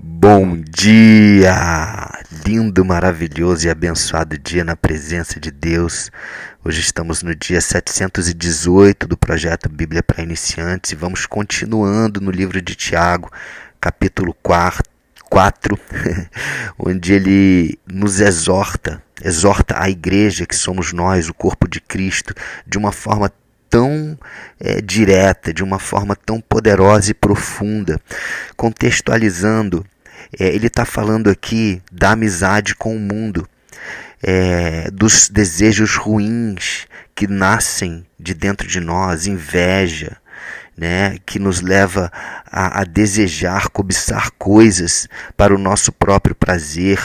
Bom dia! Lindo, maravilhoso e abençoado dia na presença de Deus. Hoje estamos no dia 718 do projeto Bíblia para Iniciantes e vamos continuando no livro de Tiago, capítulo 4, onde ele nos exorta a igreja que somos nós, o corpo de Cristo, de uma forma tão direta, de uma forma tão poderosa e profunda, contextualizando. Ele está falando aqui da amizade com o mundo, dos desejos ruins que nascem de dentro de nós, inveja, que nos leva a desejar, cobiçar coisas para o nosso próprio prazer,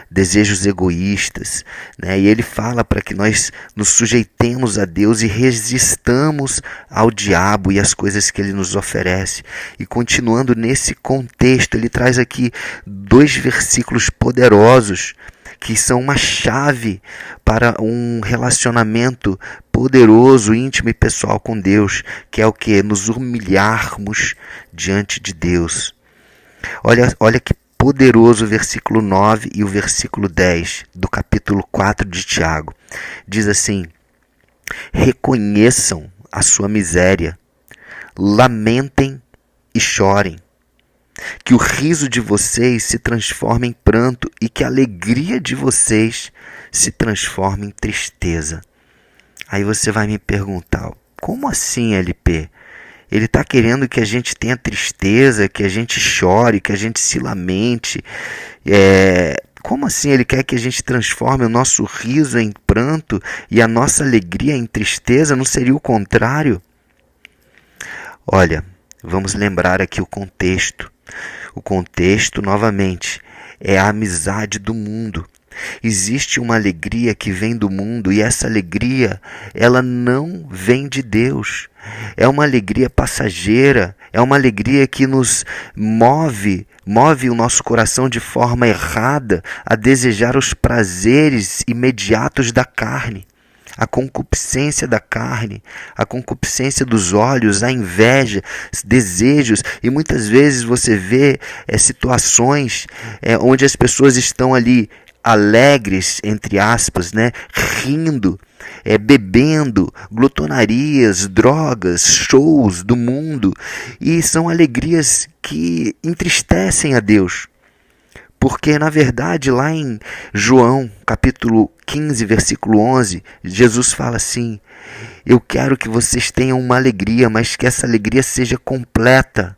desejos egoístas, e ele fala para que nós nos sujeitemos a Deus e resistamos ao diabo e às coisas que ele nos oferece. E continuando nesse contexto, ele traz aqui 2 versículos poderosos que são uma chave para um relacionamento poderoso, íntimo e pessoal com Deus, que é o que? Nos humilharmos diante de Deus. Olha que poderoso o versículo 9 e o versículo 10 do capítulo 4 de Tiago. Diz assim: reconheçam a sua miséria, lamentem e chorem. Que o riso de vocês se transforme em pranto e que a alegria de vocês se transforme em tristeza. Aí você vai me perguntar, como assim, LP? Ele está querendo que a gente tenha tristeza, que a gente chore, que a gente se lamente. Como assim ele quer que a gente transforme o nosso riso em pranto e a nossa alegria em tristeza? Não seria o contrário? Olha, vamos lembrar aqui o contexto. O contexto, novamente, é a amizade do mundo. Existe uma alegria que vem do mundo e essa alegria, ela não vem de Deus. É uma alegria passageira, é uma alegria que nos move o nosso coração de forma errada a desejar os prazeres imediatos da carne. A concupiscência da carne, a concupiscência dos olhos, a inveja, desejos, e muitas vezes você vê situações onde as pessoas estão ali alegres, entre aspas, rindo, bebendo, glutonarias, drogas, shows do mundo, e são alegrias que entristecem a Deus. Porque, na verdade, lá em João, capítulo 15, versículo 11, Jesus fala assim: eu quero que vocês tenham uma alegria, mas que essa alegria seja completa.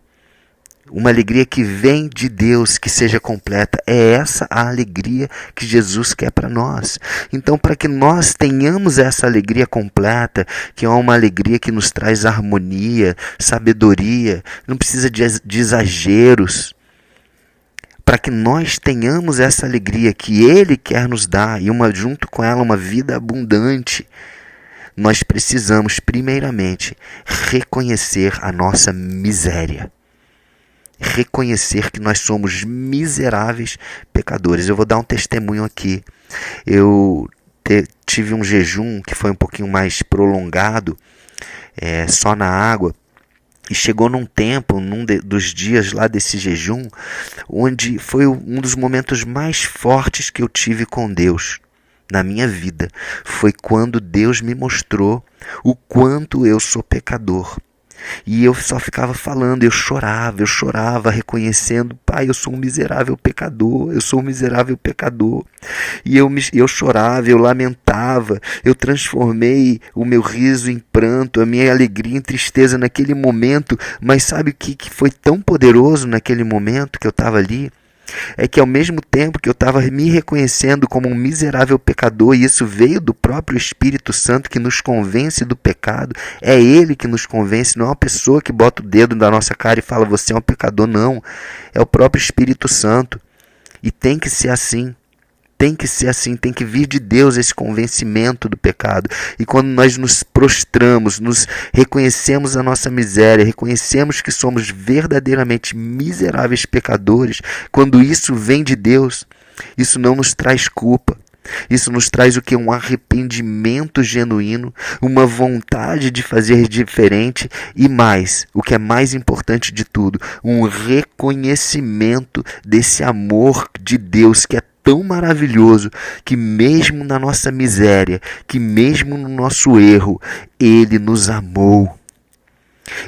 Uma alegria que vem de Deus, que seja completa. É essa a alegria que Jesus quer para nós. Então, para que nós tenhamos essa alegria completa, que é uma alegria que nos traz harmonia, sabedoria, não precisa de exageros, para que nós tenhamos essa alegria que Ele quer nos dar e junto com ela uma vida abundante, nós precisamos primeiramente reconhecer a nossa miséria. Reconhecer que nós somos miseráveis pecadores. Eu vou dar um testemunho aqui. Eu tive um jejum que foi um pouquinho mais prolongado, só na água. E chegou num tempo, dos dias lá desse jejum, onde foi um dos momentos mais fortes que eu tive com Deus na minha vida. Foi quando Deus me mostrou o quanto eu sou pecador. E eu só ficava falando, eu chorava, reconhecendo: Pai, eu sou um miserável pecador, E eu chorava, eu lamentava, eu transformei o meu riso em pranto, a minha alegria em tristeza naquele momento. Mas sabe o que foi tão poderoso naquele momento que eu estava ali? É que ao mesmo tempo que eu estava me reconhecendo como um miserável pecador, e isso veio do próprio Espírito Santo que nos convence do pecado, é Ele que nos convence, não é uma pessoa que bota o dedo na nossa cara e fala: você é um pecador, não. É o próprio Espírito Santo. E tem que ser assim. Tem que vir de Deus esse convencimento do pecado. E quando nós nos prostramos, nos reconhecemos a nossa miséria, reconhecemos que somos verdadeiramente miseráveis pecadores, quando isso vem de Deus, isso não nos traz culpa. Isso nos traz o que? Um arrependimento genuíno, uma vontade de fazer diferente e mais, o que é mais importante de tudo, um reconhecimento desse amor de Deus que é tão maravilhoso, que mesmo na nossa miséria, que mesmo no nosso erro, Ele nos amou.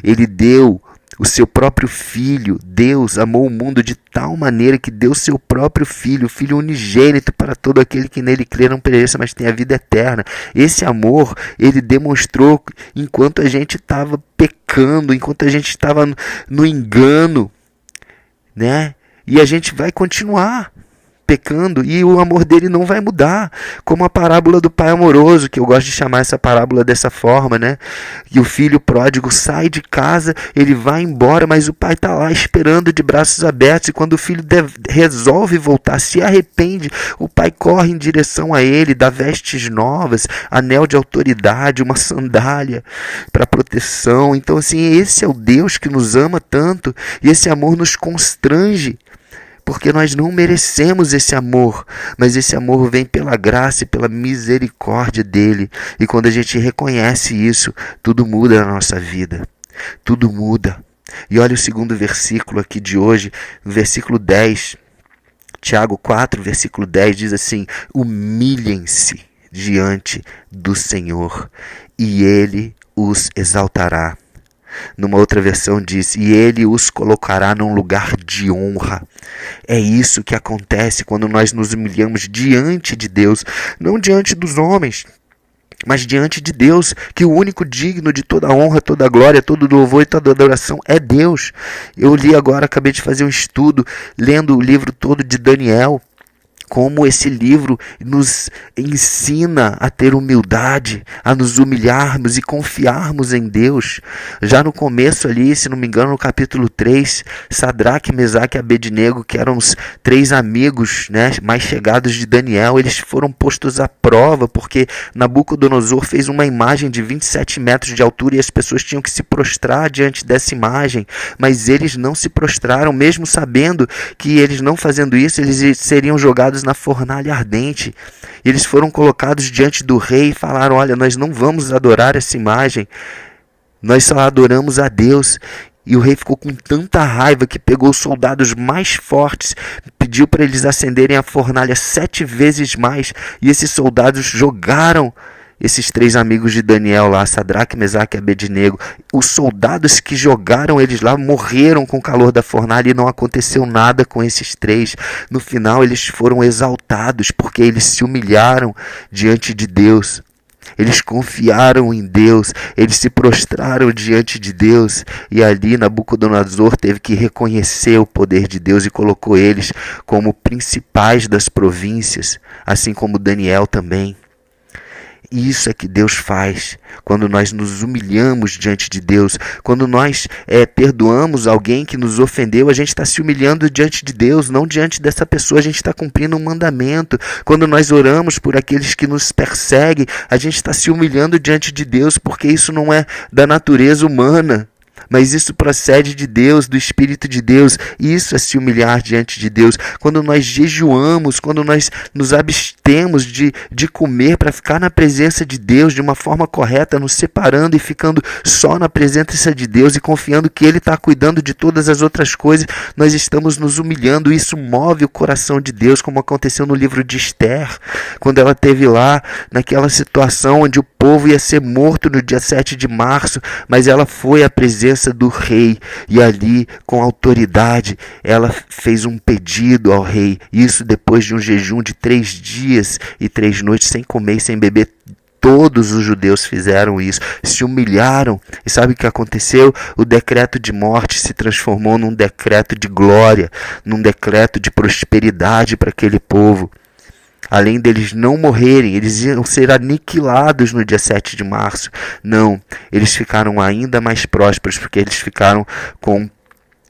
Ele deu o seu próprio Filho. Deus amou o mundo de tal maneira que deu seu próprio Filho, o Filho unigênito, para todo aquele que nele crê não pereça, mas tenha vida eterna. Esse amor, Ele demonstrou enquanto a gente estava pecando, enquanto a gente estava no engano, né? E a gente vai continuar pecando e o amor dele não vai mudar, como a parábola do pai amoroso, que eu gosto de chamar essa parábola dessa forma, né? E o filho pródigo sai de casa, ele vai embora, mas o pai está lá esperando de braços abertos, e quando o filho resolve voltar, se arrepende, o pai corre em direção a ele, dá vestes novas, anel de autoridade, uma sandália para proteção. Então assim, esse é o Deus que nos ama tanto, e esse amor nos constrange, porque nós não merecemos esse amor, mas esse amor vem pela graça e pela misericórdia dele. E quando a gente reconhece isso, tudo muda na nossa vida. Tudo muda. E olha o segundo versículo aqui de hoje, versículo 10. Tiago 4, versículo 10 diz assim: humilhem-se diante do Senhor, e Ele os exaltará. Numa outra versão diz: e Ele os colocará num lugar de honra. É isso que acontece quando nós nos humilhamos diante de Deus, não diante dos homens, mas diante de Deus, que o único digno de toda honra, toda glória, todo louvor e toda adoração é Deus. Eu li agora, acabei de fazer um estudo, lendo o livro todo de Daniel, como esse livro nos ensina a ter humildade, a nos humilharmos e confiarmos em Deus. Já no começo ali, se não me engano, no capítulo 3, Sadraque, Mesaque e Abednego, que eram os 3 amigos, né, mais chegados de Daniel, eles foram postos à prova, porque Nabucodonosor fez uma imagem de 27 metros de altura e as pessoas tinham que se prostrar diante dessa imagem, mas eles não se prostraram, mesmo sabendo que eles não fazendo isso, eles seriam jogados na fornalha ardente. Eles foram colocados diante do rei e falaram: olha, nós não vamos adorar essa imagem, nós só adoramos a Deus. E o rei ficou com tanta raiva que pegou os soldados mais fortes, pediu para eles acenderem a fornalha 7 vezes mais, e esses soldados jogaram esses 3 amigos de Daniel lá, Sadraque, Mesaque e Abednego. Os soldados que jogaram eles lá morreram com o calor da fornalha e não aconteceu nada com esses 3. No final eles foram exaltados porque eles se humilharam diante de Deus. Eles confiaram em Deus, eles se prostraram diante de Deus, e ali Nabucodonosor teve que reconhecer o poder de Deus e colocou eles como principais das províncias, assim como Daniel também. Isso é que Deus faz quando nós nos humilhamos diante de Deus. Quando nós perdoamos alguém que nos ofendeu, a gente está se humilhando diante de Deus, não diante dessa pessoa. A gente está cumprindo um mandamento. Quando nós oramos por aqueles que nos perseguem, a gente está se humilhando diante de Deus, porque isso não é da natureza humana, mas isso procede de Deus, do Espírito de Deus. Isso é se humilhar diante de Deus. Quando nós jejuamos, quando nós nos abstemos de comer para ficar na presença de Deus de uma forma correta, nos separando e ficando só na presença de Deus e confiando que Ele está cuidando de todas as outras coisas, nós estamos nos humilhando. Isso move o coração de Deus, como aconteceu no livro de Esther, quando ela esteve lá naquela situação onde o povo ia ser morto no dia 7 de março, mas ela foi à presença do rei, e ali, com autoridade, ela fez um pedido ao rei. Isso depois de um jejum de 3 dias e 3 noites, sem comer e sem beber. Todos os judeus fizeram isso, se humilharam. E sabe o que aconteceu? O decreto de morte se transformou num decreto de glória, num decreto de prosperidade para aquele povo. Além deles não morrerem, eles iam ser aniquilados no dia 7 de março. Não, eles ficaram ainda mais prósperos, porque eles ficaram com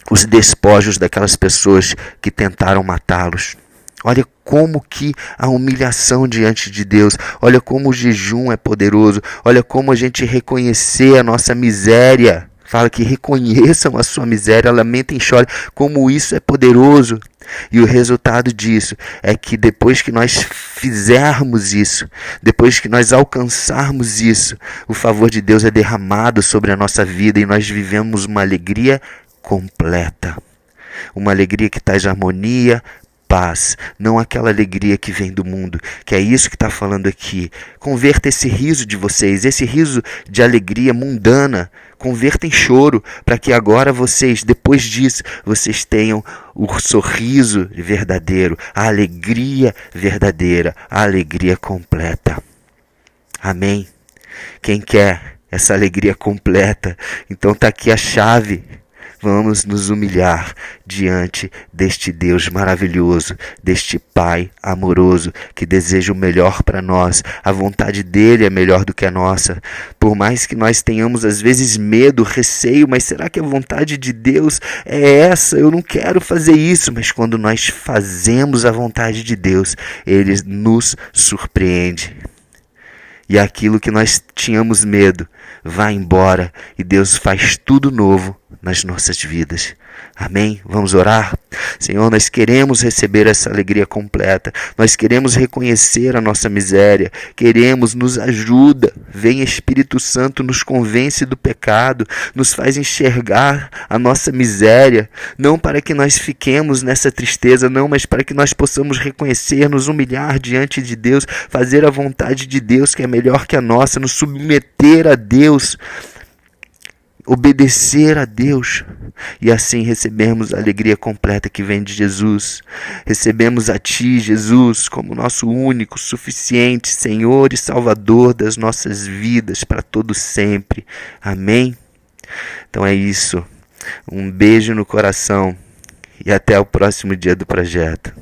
os despojos daquelas pessoas que tentaram matá-los. Olha como que a humilhação diante de Deus, olha como o jejum é poderoso, olha como a gente reconhecer a nossa miséria Fala que reconheçam a sua miséria, lamentem e chorem, como isso é poderoso. E o resultado disso é que depois que nós fizermos isso, depois que nós alcançarmos isso, o favor de Deus é derramado sobre a nossa vida e nós vivemos uma alegria completa. Uma alegria que traz harmonia, paz, não aquela alegria que vem do mundo, que é isso que está falando aqui. Converta esse riso de vocês, esse riso de alegria mundana, converta em choro, para que agora vocês, depois disso, vocês tenham o sorriso verdadeiro, a alegria verdadeira, a alegria completa. Amém? Quem quer essa alegria completa, então está aqui a chave. Vamos nos humilhar diante deste Deus maravilhoso, deste Pai amoroso, que deseja o melhor para nós. A vontade dele é melhor do que a nossa. Por mais que nós tenhamos às vezes medo, receio, mas será que a vontade de Deus é essa? Eu não quero fazer isso. Mas quando nós fazemos a vontade de Deus, ele nos surpreende. E aquilo que nós tínhamos medo vai embora e Deus faz tudo novo nas nossas vidas. Amém? Vamos orar? Senhor, nós queremos receber essa alegria completa. Nós queremos reconhecer a nossa miséria. Queremos, nos ajuda. Vem Espírito Santo, nos convence do pecado. Nos faz enxergar a nossa miséria. Não para que nós fiquemos nessa tristeza, não, mas para que nós possamos reconhecer, nos humilhar diante de Deus, fazer a vontade de Deus que é melhor que a nossa, nos submeter a Deus, obedecer a Deus e assim recebemos a alegria completa que vem de Jesus. Recebemos a Ti, Jesus, como nosso único, suficiente Senhor e Salvador das nossas vidas para todo sempre. Amém? Então é isso. Um beijo no coração e até o próximo dia do projeto.